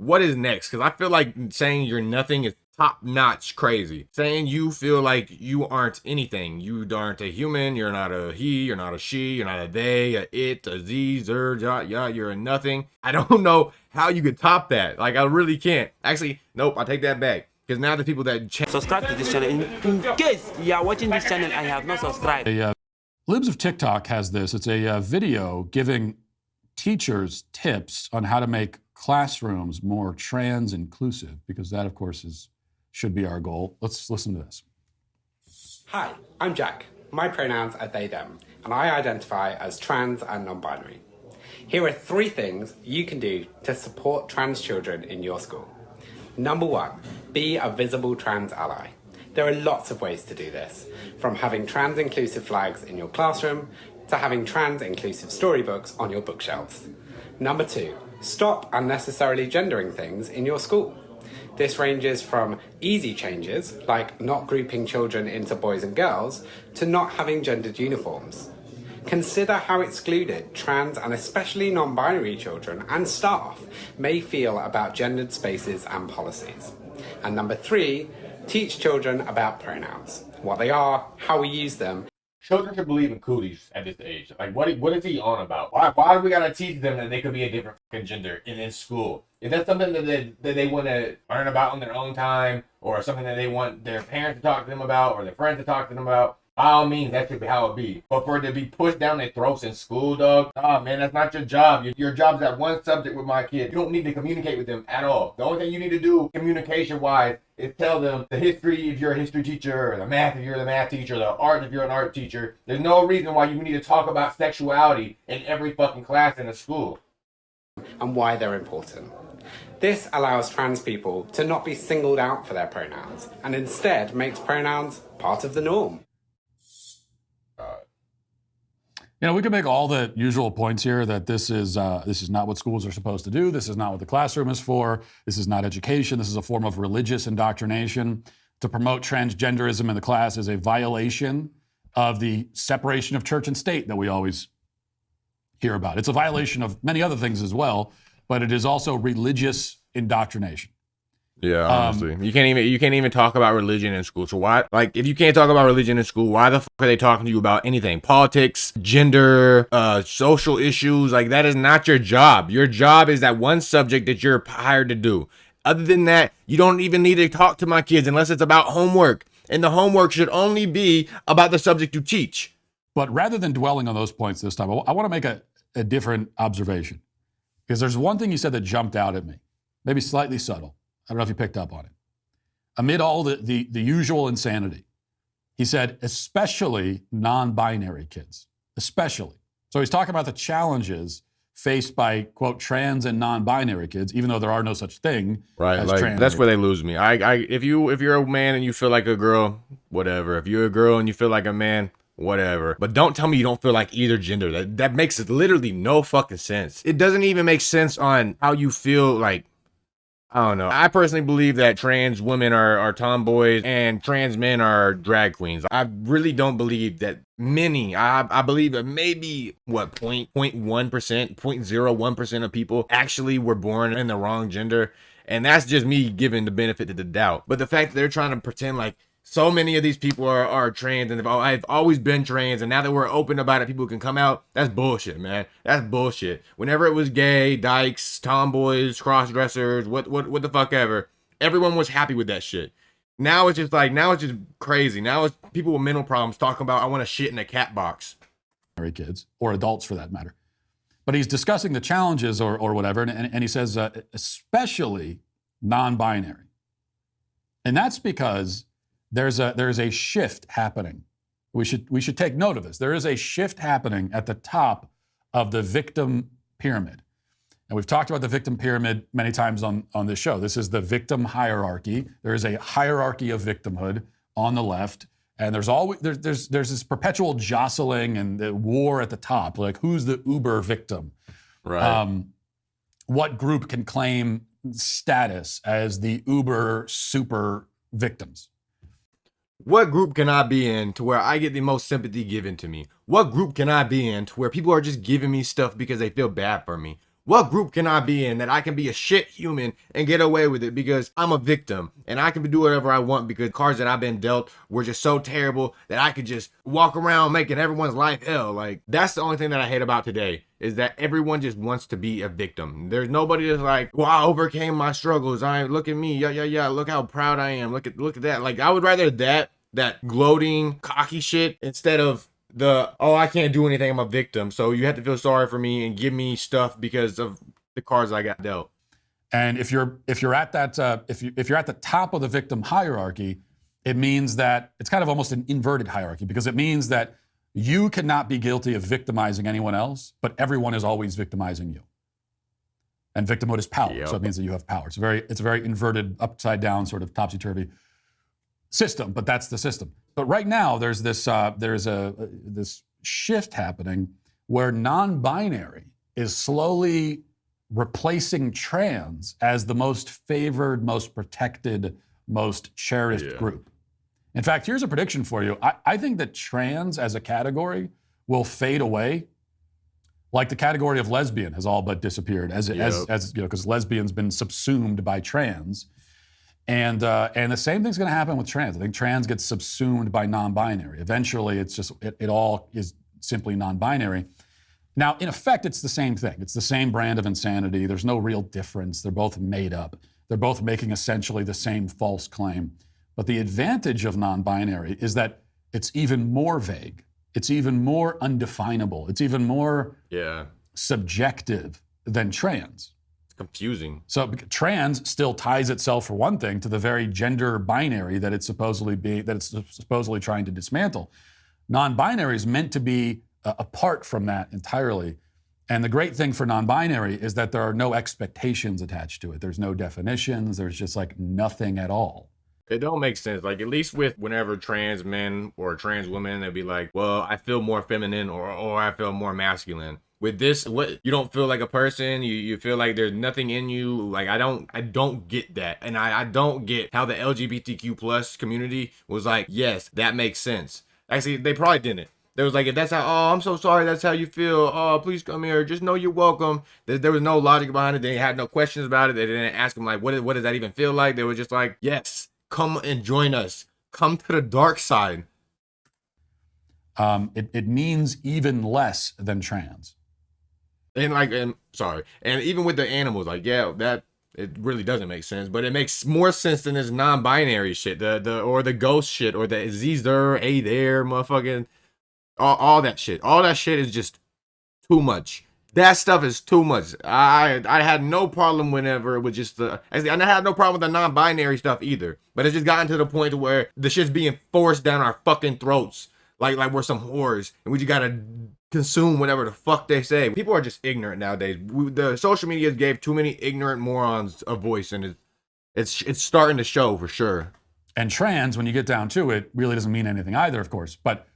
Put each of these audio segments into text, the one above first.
what is next? Because I feel like saying you're nothing is top notch crazy. Saying you feel like you aren't anything. You aren't a human. You're not a he. You're not a she. You're not a they, a it, a z, zer, yeah. You're a nothing. I don't know how you could top that. Like, I really can't. Actually, nope. I take that back. Because now the people that subscribe to this channel. In case you are watching this channel and have not subscribed. Libs of TikTok has this. It's a video giving teachers tips on how to make classrooms more trans inclusive, because that, of course, should be our goal. Let's listen to this. Hi, I'm Jack. My pronouns are they, them, and I identify as trans and non-binary. Here are 3 things you can do to support trans children in your school. Number 1, be a visible trans ally. There are lots of ways to do this, from having trans inclusive flags in your classroom to having trans inclusive storybooks on your bookshelves. Number 2, stop unnecessarily gendering things in your school. This ranges from easy changes, like not grouping children into boys and girls, to not having gendered uniforms. Consider how excluded trans and especially non-binary children and staff may feel about gendered spaces and policies. And number 3, teach children about pronouns, what they are, how we use them. children should believe in cooties at this age. Like, what is he on about? Why do we gotta teach them that they could be a different fucking gender in school? Is that something that they want to learn about in their own time, or something that they want their parents to talk to them about, or their friends to talk to them about? By all means, that should be how it be. But for it to be pushed down their throats in school, dog, man, that's not your job. Your job's that one subject with my kid. You don't need to communicate with them at all. The only thing you need to do, communication-wise, is tell them the history if you're a history teacher, or the math if you're the math teacher, the art if you're an art teacher. There's no reason why you need to talk about sexuality in every fucking class in a school. And why they're important. This allows trans people to not be singled out for their pronouns, and instead makes pronouns part of the norm. You know, we can make all the usual points here that this is not what schools are supposed to do. This is not what the classroom is for. This is not education. This is a form of religious indoctrination. To promote transgenderism in the class is a violation of the separation of church and state that we always hear about. It's a violation of many other things as well, but it is also religious indoctrination. Yeah, honestly, you can't even talk about religion in school. So why, like, if you can't talk about religion in school, why the fuck are they talking to you about anything? Politics, gender, social issues? Like, that is not your job. Your job is that one subject that you're hired to do. Other than that, you don't even need to talk to my kids unless it's about homework. And the homework should only be about the subject you teach. But rather than dwelling on those points this time, I want to make a different observation. Because there's one thing you said that jumped out at me, maybe slightly subtle. I don't know if you picked up on it. Amid all the usual insanity, he said, especially non-binary kids, especially. So he's talking about the challenges faced by, quote, trans and non-binary kids, even though there are no such thing right, as like, trans. That's where they lose me. If you're a man and you feel like a girl, whatever. If you're a girl and you feel like a man, whatever. But don't tell me you don't feel like either gender. That makes literally no fucking sense. It doesn't even make sense on how you feel like. I don't know. I personally believe that trans women are tomboys and trans men are drag queens. I really don't believe that many. I believe that maybe, what, 0.1%, 0.01% of people actually were born in the wrong gender. And that's just me giving the benefit of the doubt. But the fact that they're trying to pretend like so many of these people are trans and I've always been trans, and now that we're open about it, people can come out. That's bullshit, man. That's bullshit. Whenever it was gay, dykes, tomboys, cross-dressers, what the fuck ever, everyone was happy with that shit. Now it's just crazy. Now it's people with mental problems talking about, I want to shit in a cat box. Kids, or adults for that matter. But he's discussing the challenges or whatever, and he says, especially non-binary. And that's because there's a shift happening. We should take note of this. There is a shift happening at the top of the victim pyramid. And we've talked about the victim pyramid many times on this show. This is the victim hierarchy. There is a hierarchy of victimhood on the left, and there's this perpetual jostling and the war at the top. Like, who's the uber victim? Right. What group can claim status as the uber super victims? What group can I be in to where I get the most sympathy given to me? What group can I be in to where people are just giving me stuff because they feel bad for me? what group can I be in that I can be a shit human and get away with it because I'm a victim and I can do whatever I want because cards that I've been dealt were just so terrible that I could just walk around making everyone's life hell. Like, that's the only thing that I hate about today is that everyone just wants to be a victim. There's nobody that's like, well, I overcame my struggles. Look at me. Yeah. Look how proud I am. Look at that. Like, I would rather that gloating, cocky shit instead of oh, I can't do anything, I'm a victim, so you have to feel sorry for me and give me stuff because of the cards I got dealt. And if you're at that if you're at the top of the victim hierarchy, it means that it's kind of almost an inverted hierarchy, because it means that you cannot be guilty of victimizing anyone else, but everyone is always victimizing you. And victimhood is power, so it means that you have power. It's a very inverted, upside down, sort of topsy-turvy system, but that's the system. But right now, there's this shift happening where non-binary is slowly replacing trans as the most favored, most protected, most cherished group. In fact, here's a prediction for you. I think that trans as a category will fade away, like the category of lesbian has all but disappeared, as because lesbian's been subsumed by trans. And the same thing's going to happen with trans. I think trans gets subsumed by non-binary. Eventually, it's just it all is simply non-binary. Now, in effect, it's the same thing. It's the same brand of insanity. There's no real difference. They're both made up. They're both making essentially the same false claim. But the advantage of non-binary is that it's even more vague. It's even more undefinable. It's even more subjective than trans. Confusing. So trans still ties itself, for one thing, to the very gender binary that it's supposedly trying to dismantle. Non-binary is meant to be apart from that entirely. And the great thing for non-binary is that there are no expectations attached to it. There's no definitions. There's just like nothing at all. It don't make sense. Like, at least with whenever trans men or trans women, they'd be like, well, I feel more feminine or I feel more masculine. With this, what, you don't feel like a person, you feel like there's nothing in you. Like, I don't get that. And I don't get how the LGBTQ plus community was like, yes, that makes sense. Actually, they probably didn't. There was like, if that's how, oh, I'm so sorry, that's how you feel. Oh, please come here. Just know you're welcome. There was no logic behind it. They had no questions about it. They didn't ask them like, what does that even feel like? They were just like, yes, come and join us. Come to the dark side. It means even less than trans. And even with the animals, like, yeah, that it really doesn't make sense, but it makes more sense than this non-binary shit, the ghost shit, or the Z's there, a there, motherfucking, all that shit. All that shit is just too much. That stuff is too much. I had no problem whenever it was just actually, I had no problem with the non-binary stuff either, but it's just gotten to the point where the shit's being forced down our fucking throats, like we're some whores, and we just gotta consume whatever the fuck they say. People are just ignorant nowadays. The social media gave too many ignorant morons a voice, and it's starting to show for sure. And trans, when you get down to it, really doesn't mean anything either, of course. But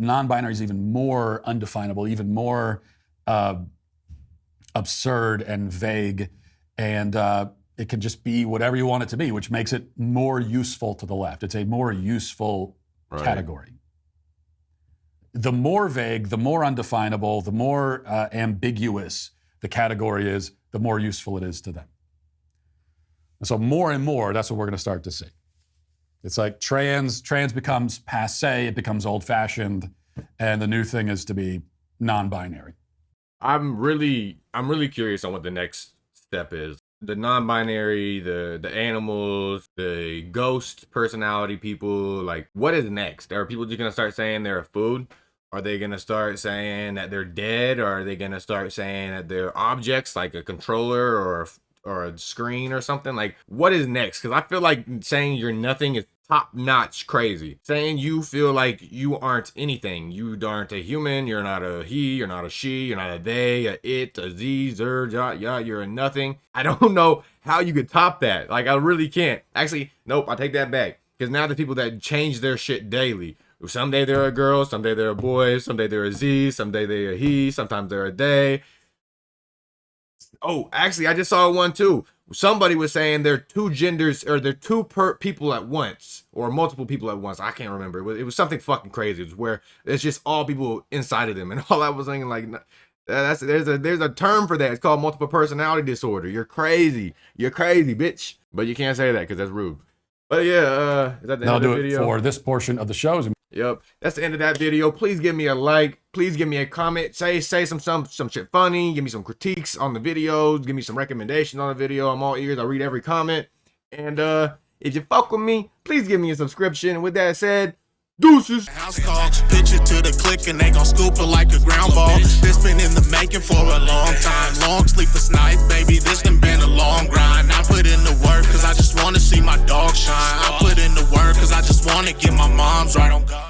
non-binary is even more undefinable, even more absurd and vague, and it can just be whatever you want it to be, which makes it more useful to the left. It's a more useful category. The more vague, the more undefinable, the more ambiguous the category is, the more useful it is to them. And so more and more, that's what we're going to start to see. It's like trans becomes passé, it becomes old-fashioned, and the new thing is to be non-binary. I'm really curious on what the next step is. The non-binary, the animals, the ghost personality people, like, what is next? Are people just gonna start saying they're a food? Are they gonna start saying that they're dead? Or are they gonna start saying that they're objects, like a controller or a screen or something? Like, what is next? Because I feel like saying you're nothing is top-notch crazy. Saying you feel like you aren't anything. You aren't a human. You're not a he. You're not a she. You're not a they, a it, a z, zer, yeah. You're a nothing. I don't know how you could top that. Like, I really can't. Actually, nope, I take that back. Because now the people that change their shit daily. Someday they're a girl. Someday they're a boy. Someday they're a z. Someday they're a he. Sometimes they're a they. Oh, actually, I just saw one too. Somebody was saying they're two genders, or they're two people at once, or multiple people at once. I can't remember. It was something fucking crazy. It was where it's just all people inside of them. And all I was thinking, like, There's a term for that. It's called multiple personality disorder. You're crazy. You're crazy, bitch. But you can't say that because that's rude. But yeah, is that the end of the video? For this portion of the show. Yep, that's the end of that video. Please give me a like. Please give me a comment. Say some shit funny. Give me some critiques on the videos. Give me some recommendations on the video. I'm all ears. I read every comment. And if you fuck with me, please give me a subscription. And with that said, deuces. House call, pitch it to the click and they gon' scoop it like a ground ball. This been in the making for a long time. Long sleepless nights, baby, this done been a long grind. I put in the work cause I just wanna see my dog shine. I put in the work cause I just wanna get my moms right on God.